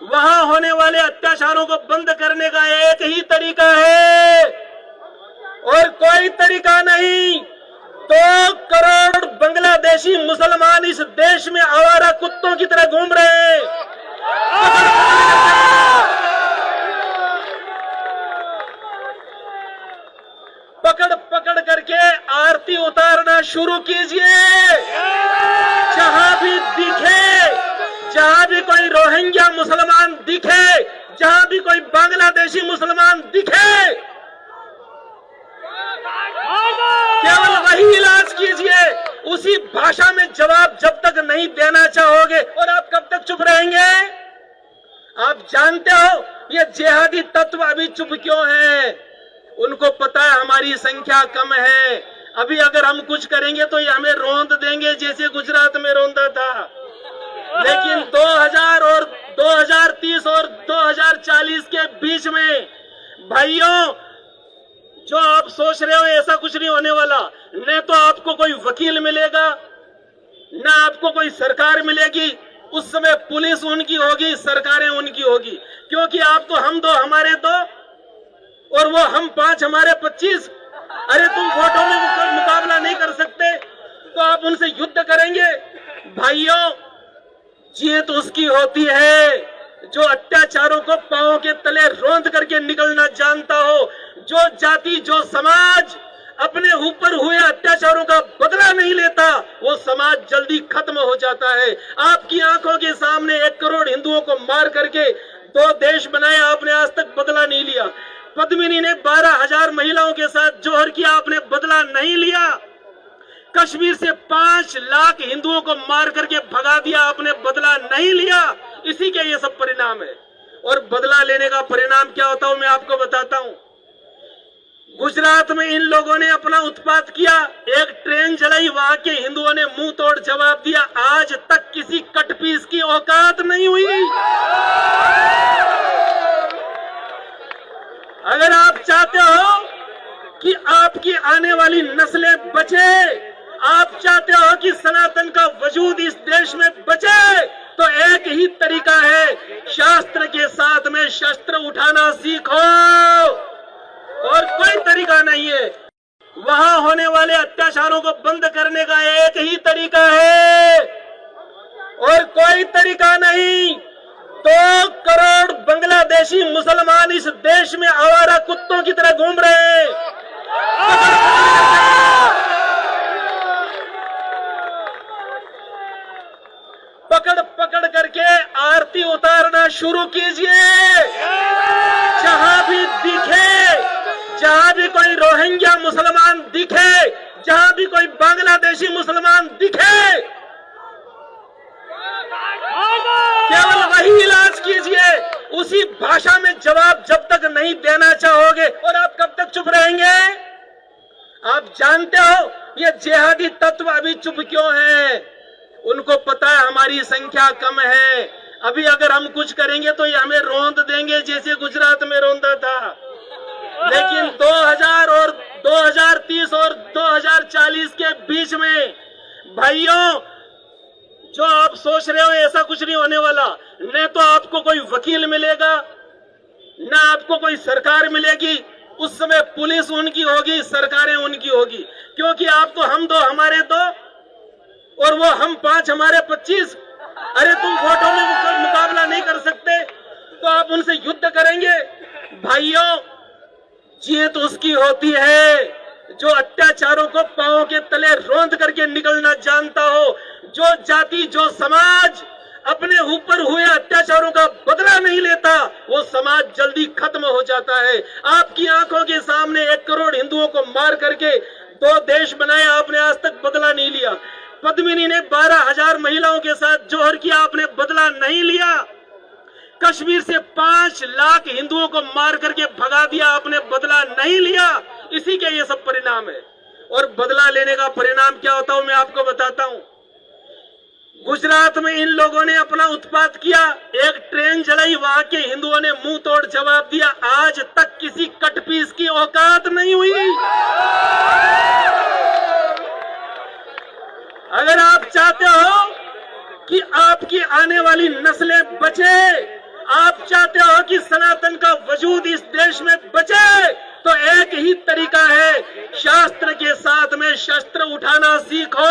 वहां होने वाले अत्याचारों को बंद करने का एक ही तरीका है और कोई तरीका नहीं। 2 करोड़ बांग्लादेशी मुसलमान इस देश में आवारा कुत्तों की तरह घूम रहे हैं। पकड़ पकड़ करके आरती उतारना शुरू कीजिए। जहां भी दिखे, जहां भी कोई रोहिंग्या मुसलमान दिखे, जहां भी कोई बांग्लादेशी मुसलमान दिखे, केवल वही इलाज कीजिए। उसी भाषा में जवाब जब तक नहीं देना चाहोगे, और आप कब तक चुप रहेंगे? आप जानते हो ये जिहादी तत्व अभी चुप क्यों हैं? उनको पता है हमारी संख्या कम है। अभी अगर हम कुछ करेंगे तो ये हमें रौंद देंगे, जैसे गुजरात में रौंदा था। लेकिन 2000 और 2030 और 2040 के बीच में भाइयों, जो आप सोच रहे हो ऐसा कुछ नहीं होने वाला। न तो आपको कोई वकील मिलेगा, न आपको कोई सरकार मिलेगी। उस समय पुलिस उनकी होगी, सरकारें उनकी होगी, क्योंकि आप तो हम 2 हमारे 2 और वो हम 5 हमारे 25। अरे तुम वोटों में मुकाबला नहीं कर सकते तो आप उनसे युद्ध करेंगे? भाइयों, जीत उसकी होती है जो अत्याचारों को पांव के तले रौंद करके निकलना जानता हो। जो जाति, जो समाज अपने ऊपर हुए अत्याचारों का बदला नहीं लेता, वो समाज जल्दी खत्म हो जाता है। आपकी आंखों के सामने 1 करोड़ हिंदुओं को मार करके 2 देश बनाए, आपने आज तक बदला नहीं लिया। पद्मिनी ने 12,000 महिलाओं के साथ जोहर किया, आपने बदला नहीं लिया। कश्मीर से 5 लाख हिंदुओं को मार करके भगा दिया, आपने बदला नहीं लिया। इसी के ये सब परिणाम है। और बदला लेने का परिणाम क्या होता है मैं आपको बताता हूं। गुजरात में इन लोगों ने अपना उत्पात किया, एक ट्रेन जलाई, वहां के हिंदुओं ने मुंह तोड़ जवाब दिया। आज तक किसी कटपीस की औकात नहीं हुई। अगर आप चाहते हो कि आपकी आने वाली नस्लें बचे, आप चाहते हो कि सनातन का वजूद इस देश में बचे, तो एक ही तरीका है, शास्त्र के साथ में शस्त्र उठाना सीखो, और कोई तरीका नहीं है। वहां होने वाले अत्याचारों को बंद करने का एक ही तरीका है और कोई तरीका नहीं। 2 करोड़ बांग्लादेशी मुसलमान इस देश में आवारा कुत्तों की तरह घूम रहे हैं। पकड़ पकड़ करके आरती उतारना शुरू कीजिए। जहां भी दिखे, जहां भी कोई रोहिंग्या मुसलमान दिखे, जहां भी कोई बांग्लादेशी मुसलमान दिखे, केवल वही इलाज कीजिए। उसी भाषा में जवाब जब तक नहीं देना चाहोगे, और आप कब तक चुप रहेंगे? आप जानते हो ये जिहादी तत्व अभी चुप क्यों हैं? उनको पता है हमारी संख्या कम है। अभी अगर हम कुछ करेंगे तो ये हमें रौंद देंगे, जैसे गुजरात में रौंदा था। लेकिन 2000 और 2030 और 2040 के बीच में भाइयों, जो आप सोच रहे हो ऐसा कुछ नहीं होने वाला। न तो आपको कोई वकील मिलेगा, न आपको कोई सरकार मिलेगी। उस समय पुलिस उनकी होगी, सरकारें उनकी होगी, क्योंकि आप तो हम 2 हमारे 2 और वो हम 5 हमारे 25। अरे तुम वोटों में मुकाबला नहीं कर सकते तो आप उनसे युद्ध करेंगे? भाइयों, जीत उसकी होती है जो अत्याचारों को पांव के तले रौंद करके निकलना जानता हो। जो जाति, जो समाज अपने ऊपर हुए अत्याचारों का बदला नहीं लेता, वो समाज जल्दी खत्म हो जाता है। आपकी आंखों के सामने 1 करोड़ हिंदुओं को मार करके 2 देश बनाए, आपने आज तक बदला नहीं लिया। पद्मिनी ने 12,000 महिलाओं के साथ जोहर किया, आपने बदला नहीं लिया। कश्मीर से 5 लाख हिंदुओं को मार करके भगा दिया, आपने बदला नहीं लिया। इसी के ये सब परिणाम है। और बदला लेने का परिणाम क्या होता है मैं आपको बताता हूं। गुजरात में इन लोगों ने अपना उत्पात किया, एक ट्रेन जलाई, वहां के हिंदुओं ने मुंह तोड़ जवाब दिया। आज तक किसी कटपीस की औकात नहीं हुई। अगर आप चाहते हो कि आपकी आने वाली नस्लें बचे, आप चाहते हो कि सनातन का वजूद इस देश में बचे, तो एक ही तरीका है, शास्त्र के साथ में शस्त्र उठाना सीखो।